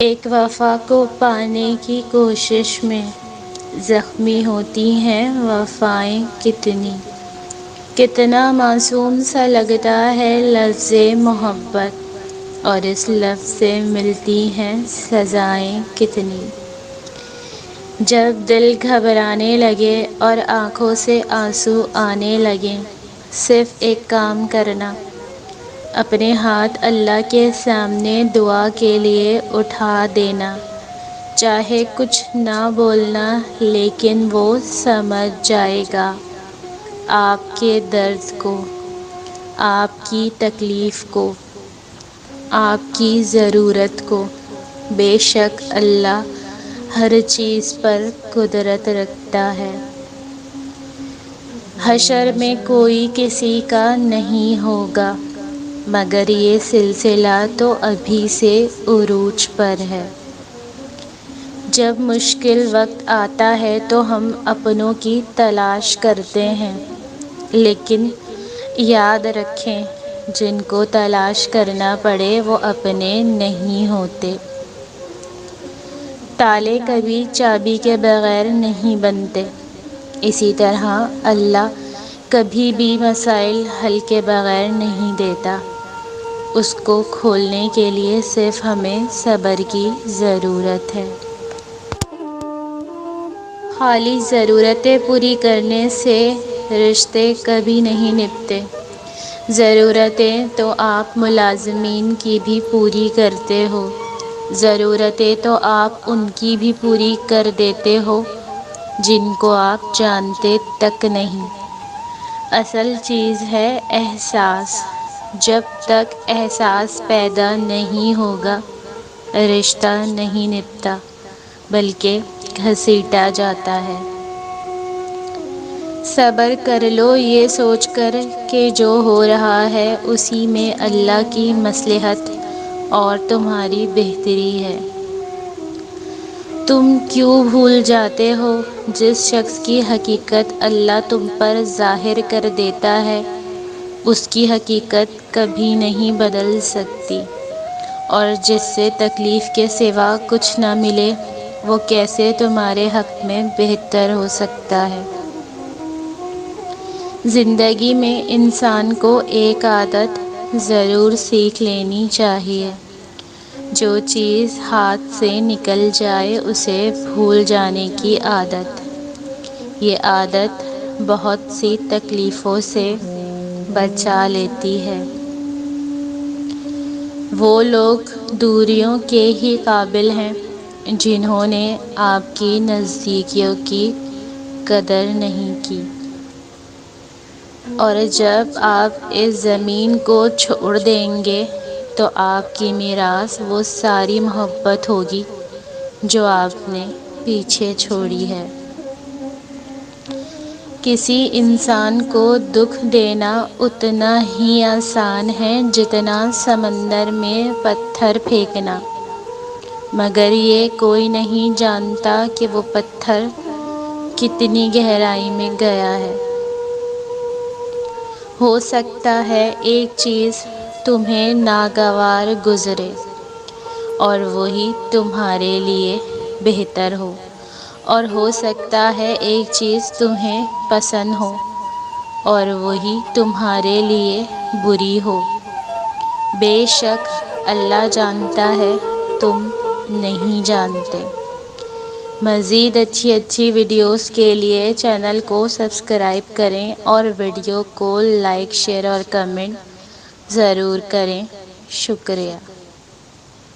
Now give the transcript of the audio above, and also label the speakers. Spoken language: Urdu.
Speaker 1: ایک وفا کو پانے کی کوشش میں زخمی ہوتی ہیں وفائیں کتنی، کتنا معصوم سا لگتا ہے لفظ محبت، اور اس لفظ سے ملتی ہیں سزائیں کتنی۔ جب دل گھبرانے لگے اور آنکھوں سے آنسو آنے لگیں، صرف ایک کام کرنا، اپنے ہاتھ اللہ کے سامنے دعا کے لیے اٹھا دینا، چاہے کچھ نہ بولنا لیکن وہ سمجھ جائے گا آپ کے درد کو، آپ کی تکلیف کو، آپ کی ضرورت کو۔ بے شک اللہ ہر چیز پر قدرت رکھتا ہے۔ حشر میں کوئی کسی کا نہیں ہوگا، مگر یہ سلسلہ تو ابھی سے عروج پر ہے۔ جب مشکل وقت آتا ہے تو ہم اپنوں کی تلاش کرتے ہیں، لیکن یاد رکھیں جن کو تلاش کرنا پڑے وہ اپنے نہیں ہوتے۔ تالے کبھی چابی کے بغیر نہیں بنتے، اسی طرح اللہ کبھی بھی مسائل حل کے بغیر نہیں دیتا، اس کو کھولنے کے لیے صرف ہمیں صبر کی ضرورت ہے۔ خالی ضرورتیں پوری کرنے سے رشتے کبھی نہیں نبھتے۔ ضرورتیں تو آپ ملازمین کی بھی پوری کرتے ہو، ضرورتیں تو آپ ان کی بھی پوری کر دیتے ہو جن کو آپ جانتے تک نہیں۔ اصل چیز ہے احساس، جب تک احساس پیدا نہیں ہوگا رشتہ نہیں نبھتا بلکہ گھسیٹا جاتا ہے۔ صبر کر لو یہ سوچ کر کہ جو ہو رہا ہے اسی میں اللہ کی مصلحت اور تمہاری بہتری ہے۔ تم کیوں بھول جاتے ہو جس شخص کی حقیقت اللہ تم پر ظاہر کر دیتا ہے اس کی حقیقت کبھی نہیں بدل سکتی، اور جس سے تکلیف کے سوا کچھ نہ ملے وہ کیسے تمہارے حق میں بہتر ہو سکتا ہے۔ زندگی میں انسان کو ایک عادت ضرور سیکھ لینی چاہیے، جو چیز ہاتھ سے نکل جائے اسے بھول جانے کی عادت۔ یہ عادت بہت سی تکلیفوں سے بچا لیتی ہے۔ وہ لوگ دوریوں کے ہی قابل ہیں جنہوں نے آپ کی نزدیکیوں کی قدر نہیں کی، اور جب آپ اس زمین کو چھوڑ دیں گے تو آپ کی میراث وہ ساری محبت ہوگی جو آپ نے پیچھے چھوڑی ہے۔ کسی انسان کو دکھ دینا اتنا ہی آسان ہے جتنا سمندر میں پتھر پھینکنا، مگر یہ کوئی نہیں جانتا کہ وہ پتھر کتنی گہرائی میں گیا ہے۔ ہو سکتا ہے ایک چیز تمہیں ناگوار گزرے اور وہی تمہارے لیے بہتر ہو، اور ہو سکتا ہے ایک چیز تمہیں پسند ہو اور وہی تمہارے لیے بری ہو۔ بے شک اللہ جانتا ہے تم نہیں جانتے۔ مزید اچھی ویڈیوز کے لیے چینل کو سبسکرائب کریں اور ویڈیو کو لائک، شیئر اور کمنٹ ضرور کریں۔ شکریہ۔